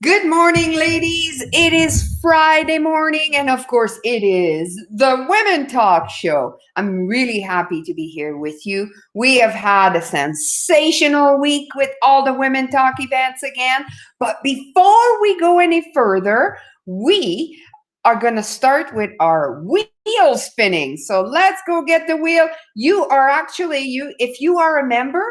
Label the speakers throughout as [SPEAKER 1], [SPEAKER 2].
[SPEAKER 1] Good morning, ladies. It is Friday morning, and of course, it is the Women Talk Show. I'm really happy to be here with you. We have had a sensational week with all the Women Talk events again. But before we go any further, we are going to start with our wheel spinning. So let's go get the wheel. If you are a member,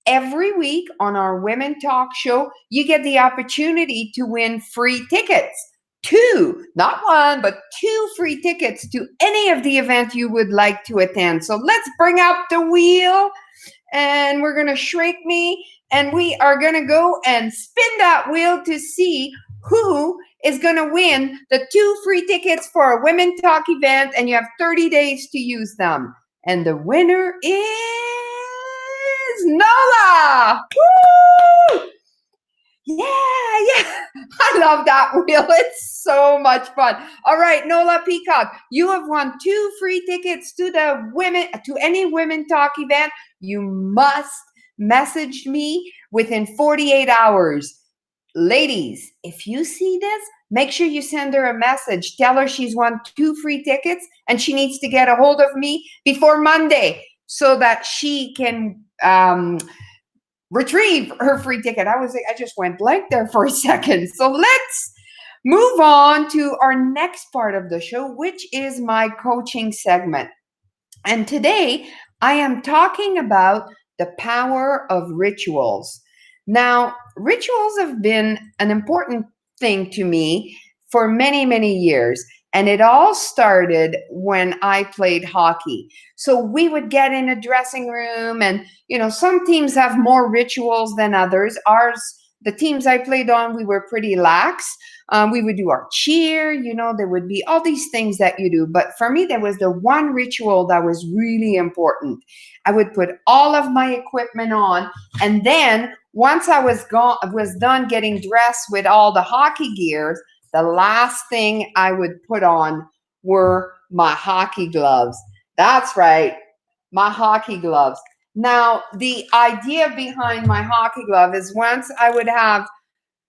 [SPEAKER 1] every week on our Women Talk show, you get the opportunity to win free tickets. Two, not one, but two free tickets to any of the event you would like to attend. So let's bring up the wheel and we're going to shake me and we are going to go and spin that wheel to see who is going to win the two free tickets for a Women Talk event, and you have 30 days to use them. And the winner is Nola. Woo! Yeah. I love that wheel. It's so much fun. All right, Nola Peacock, you have won two free tickets to any Women Talk event. You must message me within 48 hours. Ladies, if you see this, make sure you send her a message. Tell her she's won two free tickets and she needs to get a hold of me before Monday so that she can retrieve her free ticket. I just went blank there for a second. So let's move on to our next part of the show, which is my coaching segment. And today I am talking about the power of rituals. Now, rituals have been an important thing to me for many, many years. And it all started when I played hockey. So we would get in a dressing room and, some teams have more rituals than others. The teams I played on, we were pretty lax. We would do our cheer, there would be all these things that you do. But for me, there was the one ritual that was really important. I would put all of my equipment on, and then once I was done getting dressed with all the hockey gears, the last thing I would put on were my hockey gloves. That's right, my hockey gloves. Now, the idea behind my hockey glove is once I would have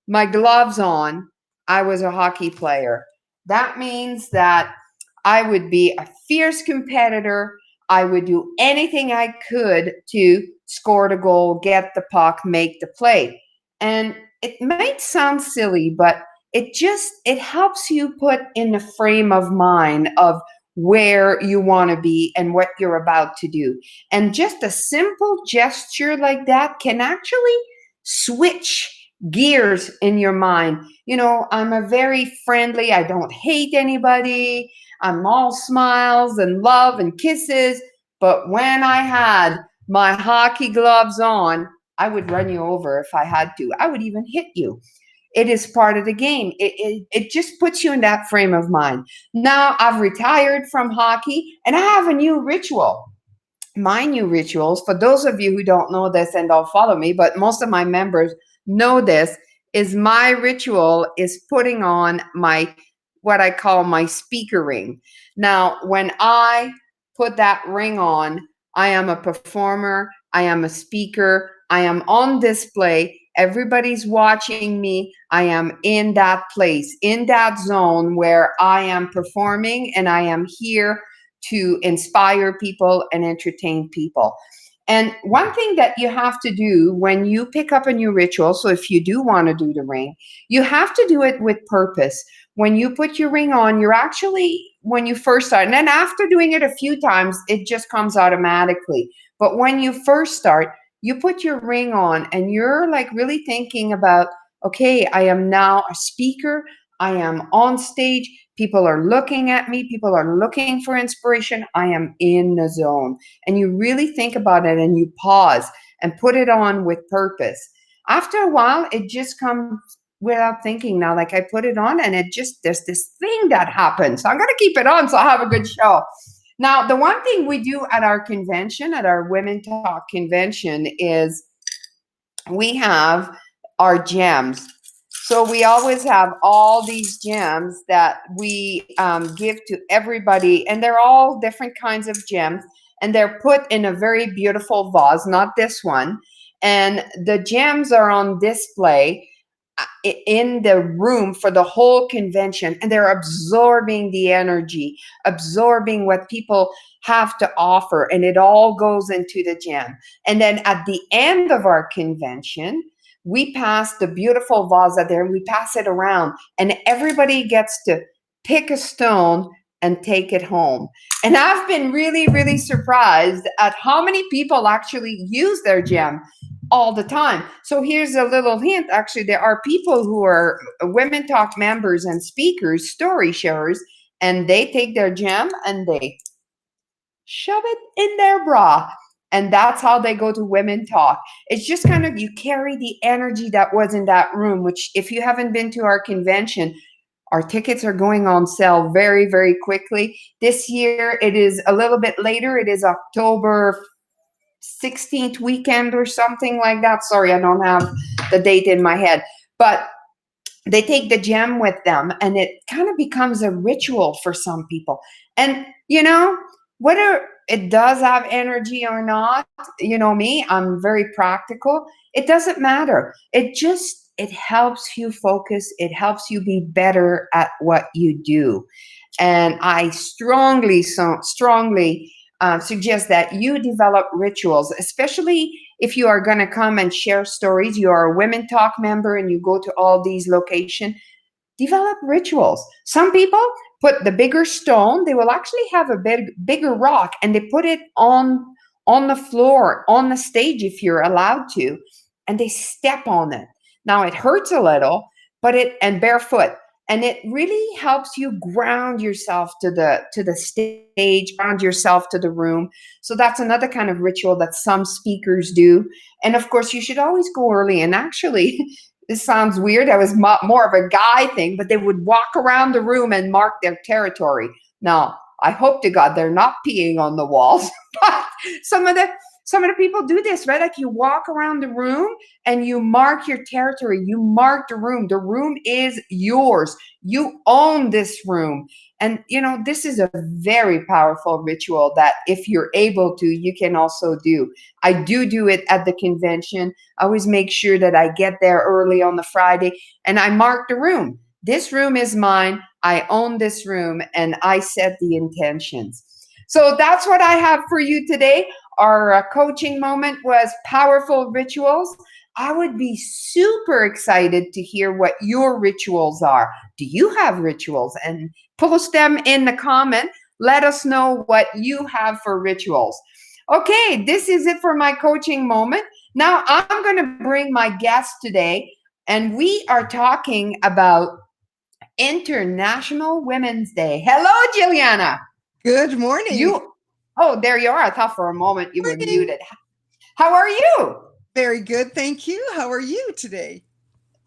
[SPEAKER 1] my gloves on, I was a hockey player. That means that I would be a fierce competitor. I would do anything I could to score the goal, get the puck, make the play. And it might sound silly, but it helps you put in the frame of mind of where you want to be and what you're about to do. And just a simple gesture like that can actually switch gears in your mind. I'm a very friendly, I don't hate anybody. I'm all smiles and love and kisses. But when I had my hockey gloves on, I would run you over if I had to. I would even hit you. It is part of the game. It just puts you in that frame of mind. Now I've retired from hockey and I have a new ritual. My new rituals, for those of you who don't know this and don't follow me, but most of my members know this, is my ritual is putting on what I call my speaker ring. Now, when I put that ring on, I am a performer, I am a speaker, I am on display, everybody's watching me, I am in that place, in that zone where I am performing and I am here to inspire people and entertain people. And one thing that you have to do when you pick up a new ritual, so if you do want to do the ring, you have to do it with purpose. When you put your ring on, when you first start, and then after doing it a few times, it just comes automatically. But when you first start, you put your ring on and you're like really thinking about, okay, I am now a speaker. I am on stage. People are looking at me. People are looking for inspiration. I am in the zone. And you really think about it and you pause and put it on with purpose. After a while, it just comes without thinking now. Like I put it on and there's this thing that happens. So I'm going to keep it on so I'll have a good show. Now, the one thing we do at our convention, at our Women Talk convention, is we have our gems. So we always have all these gems that we give to everybody, and they're all different kinds of gems, and they're put in a very beautiful vase, not this one, and the gems are on display. in the room for the whole convention, and they're absorbing the energy, absorbing what people have to offer, and it all goes into the gym. And then at the end of our convention, we pass the beautiful vase there, and we pass it around, and everybody gets to pick a stone and take it home. And I've been really, really surprised at how many people actually use their gem all the time. So here's a little hint. Actually, there are people who are Women Talk members and speakers, story sharers, and they take their gem and they shove it in their bra. And that's how they go to Women Talk. It's just kind of, you carry the energy that was in that room, which if you haven't been to our convention, our tickets are going on sale very, very quickly. This year, it is a little bit later. It is October 16th weekend or something like that. Sorry, I don't have the date in my head. But they take the gem with them, and it kind of becomes a ritual for some people. And, whether it does have energy or not, me, I'm very practical. It doesn't matter. It helps you focus. It helps you be better at what you do. And I strongly suggest that you develop rituals, especially if you are going to come and share stories. You are a Women Talk member and you go to all these locations. Develop rituals. Some people put the bigger stone. They will actually have a bigger rock, and they put it on the floor, on the stage if you're allowed to, and they step on it. Now it hurts a little, and barefoot. And it really helps you ground yourself to the stage, ground yourself to the room. So that's another kind of ritual that some speakers do. And of course, you should always go early. And actually, this sounds weird. That was more of a guy thing, but they would walk around the room and mark their territory. Now, I hope to God they're not peeing on the walls, but some of the people do this, right? Like you walk around the room and you mark your territory. You mark the room. The room is yours. You own this room. And, this is a very powerful ritual that if you're able to, you can also do. I do it at the convention. I always make sure that I get there early on the Friday and I mark the room. This room is mine. I own this room and I set the intentions. So that's what I have for you today. Our coaching moment was powerful rituals. I would be super excited to hear what your rituals are. Do you have rituals? And post them in the comment. Let us know what you have for rituals. Okay, this is it for my coaching moment. Now I'm going to bring my guest today, and we are talking about International Women's Day. Hello, Giuliana.
[SPEAKER 2] Good morning.
[SPEAKER 1] There you are. I thought for a moment you were
[SPEAKER 2] Morning.
[SPEAKER 1] muted. How are you?
[SPEAKER 2] Very good, thank you. How are you today?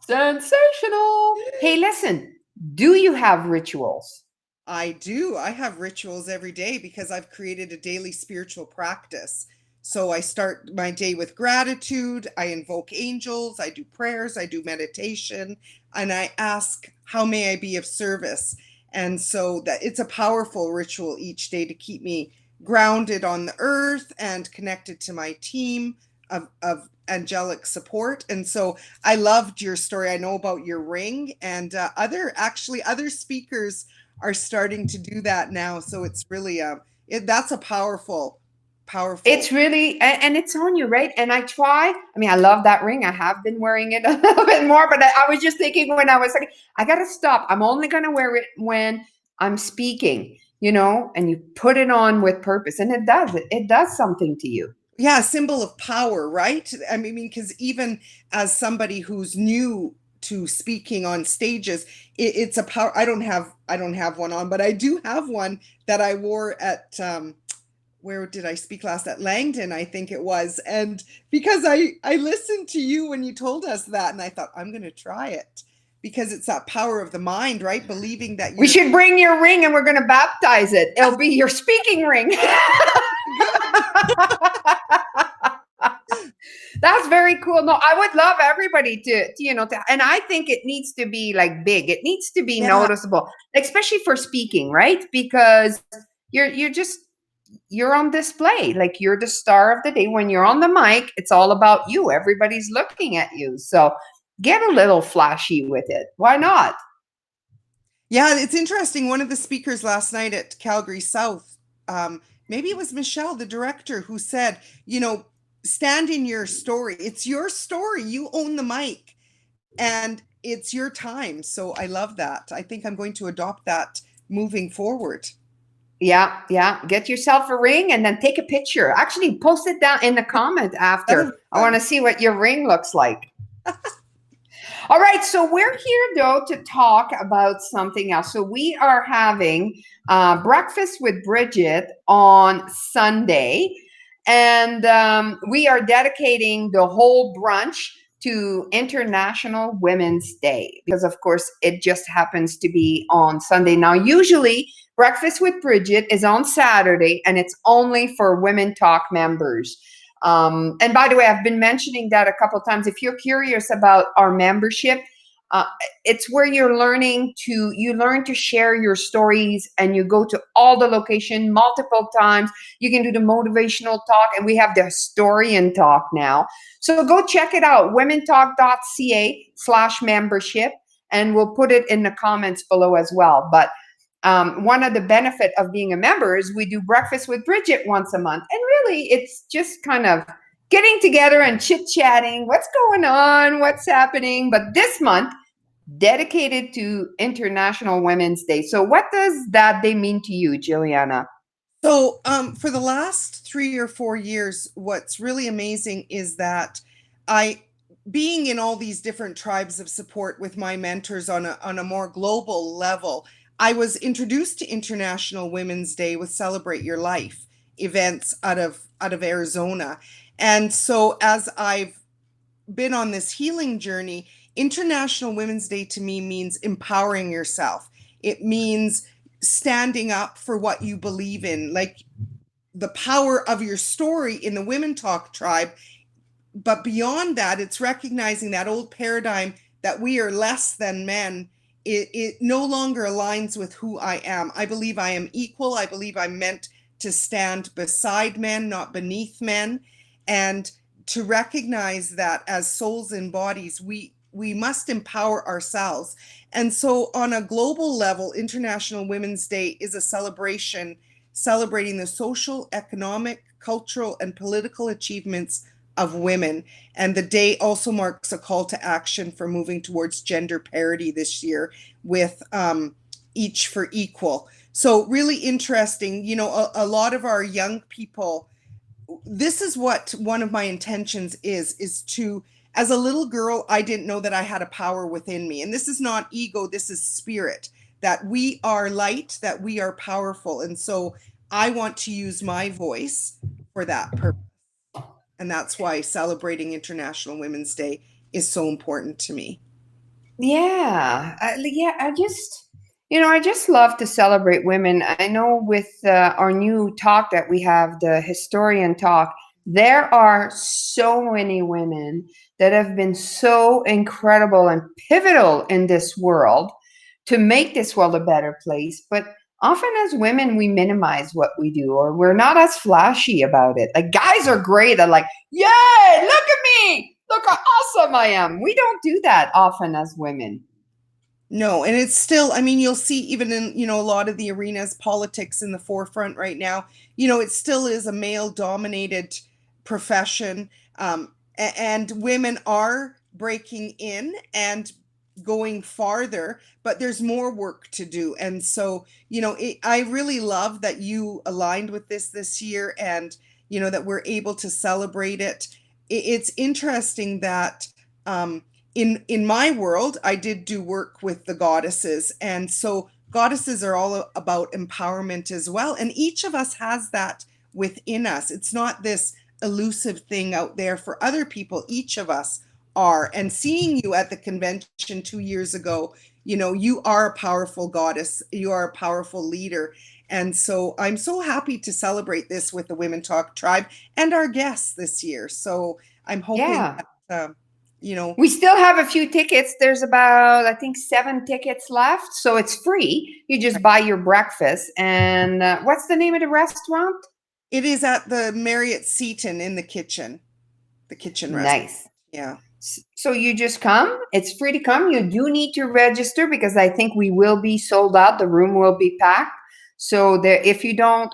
[SPEAKER 1] Sensational. Hey, listen, do you have rituals?
[SPEAKER 2] I do. I have rituals every day because I've created a daily spiritual practice. So I start my day with gratitude. I invoke angels. I do prayers. I do meditation. And I ask, how may I be of service? And so that it's a powerful ritual each day to keep me grounded on the earth and connected to my team of angelic support. And so I loved your story. I know about your ring, and other speakers are starting to do that now. So it's really that's a powerful.
[SPEAKER 1] It's really, and it's on you, right? And I love that ring. I have been wearing it a little bit more, but I was just thinking when I was like, I got to stop. I'm only going to wear it when I'm speaking, and you put it on with purpose, and it does something to you.
[SPEAKER 2] Yeah, a symbol of power, right? I mean, because even as somebody who's new to speaking on stages, it's a power. I don't have one on, but I do have one that I wore at where did I speak last? At Langdon, I think it was. And because I listened to you when you told us that, and I thought, I'm going to try it. Because it's that power of the mind, right? Believing that
[SPEAKER 1] we should bring your ring and we're going to baptize it. It'll be your speaking ring. That's very cool. No, I would love everybody to, and I think it needs to be like big. It needs to be noticeable, especially for speaking, right? Because you're on display. Like you're the star of the day. When you're on the mic, it's all about you. Everybody's looking at you. So get a little flashy with it. Why not?
[SPEAKER 2] Yeah, it's interesting. One of the speakers last night at Calgary South, maybe it was Michelle, the director, who said, stand in your story. It's your story. You own the mic and it's your time. So I love that. I think I'm going to adopt that moving forward.
[SPEAKER 1] Yeah, yeah. Get yourself a ring and then take a picture. Actually, post it down in the comment after. I want to see what your ring looks like. All right, so we're here though to talk about something else. So we are having breakfast with Brigitte on Sunday, and we are dedicating the whole brunch to International Women's Day because, of course, it just happens to be on Sunday. Now, usually, breakfast with Brigitte is on Saturday, and it's only for Women Talk members. And by the way, I've been mentioning that a couple of times. If you're curious about our membership, uh, it's where you learn to share your stories, and you go to all the location multiple times. You can do the motivational talk, and we have the historian talk now. So go check it out, womentalk.ca/membership, and we'll put it in the comments below as well. But one of the benefit of being a member is we do breakfast with Brigitte once a month. And really, it's just kind of getting together and chit-chatting, what's going on, what's happening. But this month, dedicated to International Women's Day. So what does that day mean to you, Giuliana?
[SPEAKER 2] So for the last 3 or 4 years, what's really amazing is that being in all these different tribes of support with my mentors on a more global level, I was introduced to International Women's Day with Celebrate Your Life events out of Arizona. And so as I've been on this healing journey, International Women's Day to me means empowering yourself. It means standing up for what you believe in, like the power of your story in the Women Talk tribe. But beyond that, it's recognizing that old paradigm that we are less than men. It no longer aligns with who I am. I believe I am equal. I believe I'm meant to stand beside men, not beneath men. And to recognize that as souls and bodies, we must empower ourselves. And so on a global level, International Women's Day is a celebration celebrating the social, economic, cultural, and political achievements of women. And the day also marks a call to action for moving towards gender parity this year with each for equal. So really interesting. A lot of our young people, this is what one of my intentions is to, as a little girl, I didn't know that I had a power within me. And this is not ego, this is spirit, that we are light, that we are powerful. And so I want to use my voice for that purpose. And that's why celebrating International Women's Day is so important to me.
[SPEAKER 1] Yeah, I just love to celebrate women. I know with our new talk that we have, the historian talk, there are so many women that have been so incredible and pivotal in this world to make this world a better place. But often as women, we minimize what we do, or we're not as flashy about it. Like guys are great at like, yay, look at me. Look how awesome I am. We don't do that often as women.
[SPEAKER 2] No, and it's still, I mean, you'll see even in, a lot of the arenas, politics in the forefront right now, it still is a male dominated profession. And women are breaking in and going farther, but there's more work to do. And so, I really love that you aligned with this year and, that we're able to celebrate it. It's interesting that, in my world, I did do work with the goddesses. And so goddesses are all about empowerment as well. And each of us has that within us. It's not this elusive thing out there for other people. Each of us are. And seeing you at the convention 2 years ago, you are a powerful goddess. You are a powerful leader. And so I'm so happy to celebrate this with the Women Talk tribe and our guests this year. So I'm hoping
[SPEAKER 1] Yeah.
[SPEAKER 2] that,
[SPEAKER 1] We still have a few tickets. There's about, I think, 7 tickets left. So it's free. You just buy your breakfast. And what's the name of the restaurant?
[SPEAKER 2] it is at the Marriott Seaton in the kitchen restaurant.
[SPEAKER 1] Nice.
[SPEAKER 2] Yeah.
[SPEAKER 1] So you just come. It's free to come. You do need to register because I think we will be sold out. The room will be packed. So there, if you don't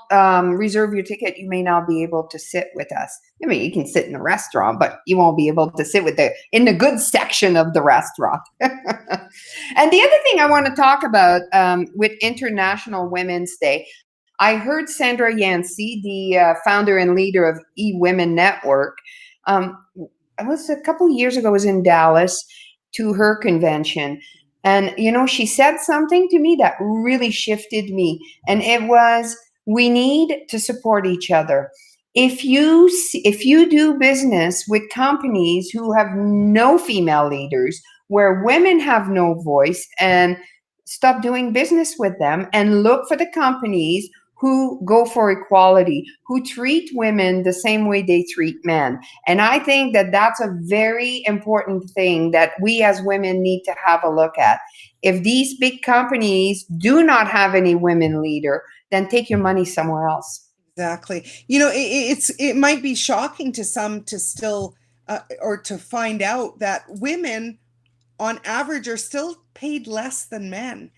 [SPEAKER 1] reserve your ticket, you may not be able to sit with us. I mean, you can sit in the restaurant, but you won't be able to sit with in the good section of the restaurant. And the other thing I want to talk about with International Women's Day, I heard Sandra Yancey, the founder and leader of eWomen Network. It was a couple years ago. I was in Dallas to her convention, and she said something to me that really shifted me, and it was, we need to support each other. If you do business with companies who have no female leaders, where women have no voice, and stop doing business with them and look for the companies who go for equality, who treat women the same way they treat men. And I think that that's a very important thing that we as women need to have a look at. If these big companies do not have any women leader, then take your money somewhere else.
[SPEAKER 2] Exactly. It might be shocking to some to still or to find out that women on average are still paid less than men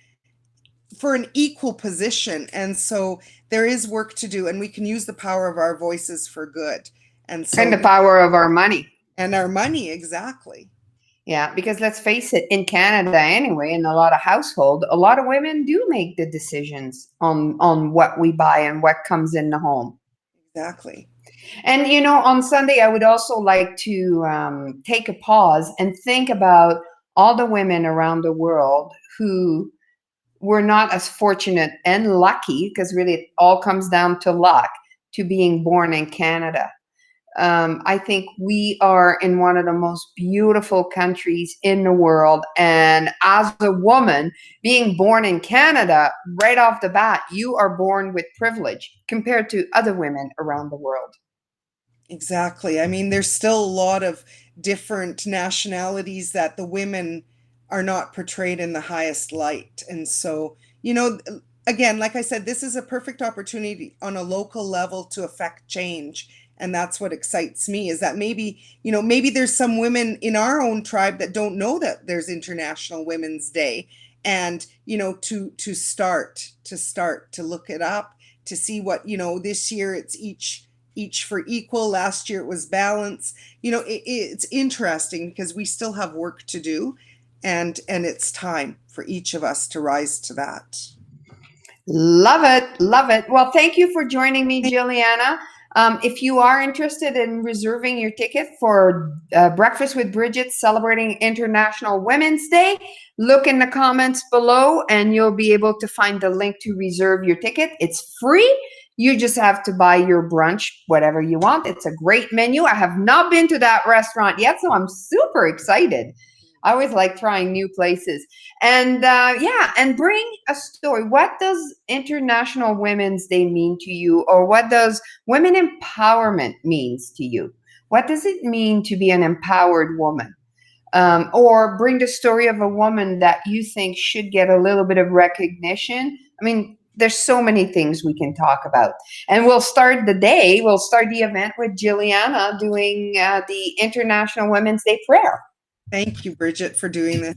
[SPEAKER 2] for an equal position. And so there is work to do, and we can use the power of our voices for good. And
[SPEAKER 1] And
[SPEAKER 2] so
[SPEAKER 1] the power of our money.
[SPEAKER 2] and our money, exactly.
[SPEAKER 1] Yeah, because let's face it, in Canada anyway, in a lot of households, a lot of women do make the decisions on what we buy and what comes in the home.
[SPEAKER 2] Exactly.
[SPEAKER 1] And on Sunday, I would also like to take a pause and think about all the women around the world who were not as fortunate and lucky, because really it all comes down to luck, to being born in Canada. I think we are in one of the most beautiful countries in the world. And as a woman, being born in Canada, right off the bat, you are born with privilege compared to other women around the world.
[SPEAKER 2] Exactly. I mean, there's still a lot of different nationalities that the women are not portrayed in the highest light. And so, again, like I said, this is a perfect opportunity on a local level to affect change. And that's what excites me, is that maybe there's some women in our own tribe that don't know that there's International Women's Day. And, to look it up, to see what, this year it's each for equal. Last year it was balance. It's interesting because we still have work to do, and it's time for each of us to rise to that.
[SPEAKER 1] Love it. Love it. Well, thank you for joining me, Giuliana. If you are interested in reserving your ticket for Breakfast with Brigitte celebrating International Women's Day, look in the comments below and you'll be able to find the link to reserve your ticket. It's free. You just have to buy your brunch, whatever you want. It's a great menu. I have not been to that restaurant yet, so I'm super excited. I always like trying new places. And and bring a story. What does International Women's Day mean to you? Or what does women empowerment means to you? What does it mean to be an empowered woman? Or bring the story of a woman that you think should get a little bit of recognition. I mean, there's so many things we can talk about. And we'll start the event with Giuliana doing the International Women's Day prayer.
[SPEAKER 2] Thank you, Brigitte, for doing this.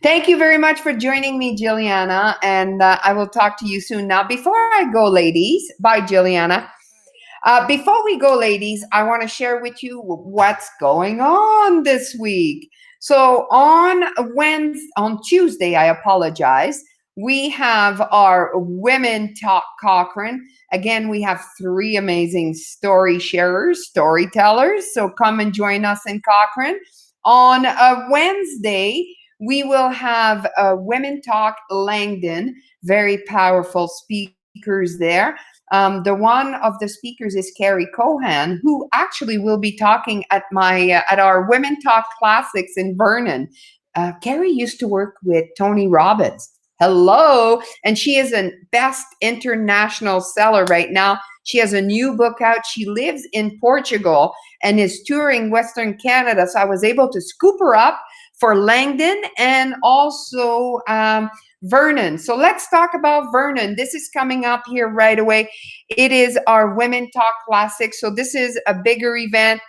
[SPEAKER 1] Thank you very much for joining me, Giuliana, and I will talk to you soon. Now, before I go, ladies, bye, Giuliana. Before we go, ladies, I want to share with you what's going on this week. So on Tuesday, I apologize, we have our Women Talk Cochrane. Again, we have 3 amazing story sharers, storytellers. So come and join us in Cochrane. On a Wednesday, we will have Women Talk Langdon, very powerful speakers there. The one of the speakers is Carrie Cohan, who actually will be talking at our Women Talk Classics in Vernon. Carrie used to work with Tony Robbins. Hello. And she is a best international seller right now. She has a new book out. She lives in Portugal and is touring Western Canada. So I was able to scoop her up for Langdon and also Vernon. So let's talk about Vernon. This is coming up here right away. It is our Women Talk Classic. So this is a bigger event.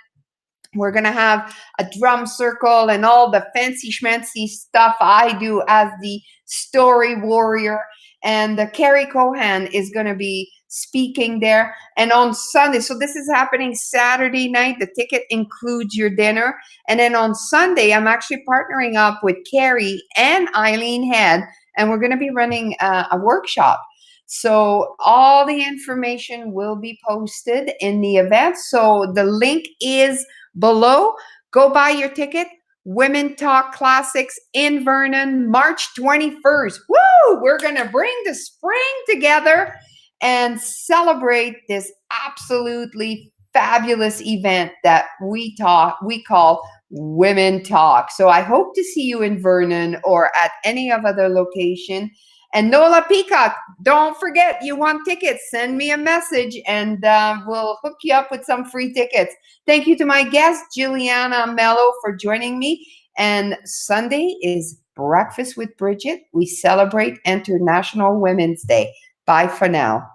[SPEAKER 1] We're going to have a drum circle and all the fancy schmancy stuff I do as the story warrior. And Carrie Cohan is going to be speaking there. And on Sunday, so this is happening Saturday night. The ticket includes your dinner. And then on Sunday, I'm actually partnering up with Carrie and Eileen Head, and we're going to be running a workshop. So all the information will be posted in the event. So the link is below. Go buy your ticket. Women Talk Classics in Vernon, March 21st. Woo! We're going to bring the spring together and celebrate this absolutely fabulous event that we call Women Talk. So I hope to see you in Vernon or at any other location. And Nola Peacock, don't forget, you want tickets, send me a message and we'll hook you up with some free tickets. Thank you to my guest, Giuliana Melo, for joining me. And Sunday is Breakfast with Brigitte. We celebrate International Women's Day. Bye for now.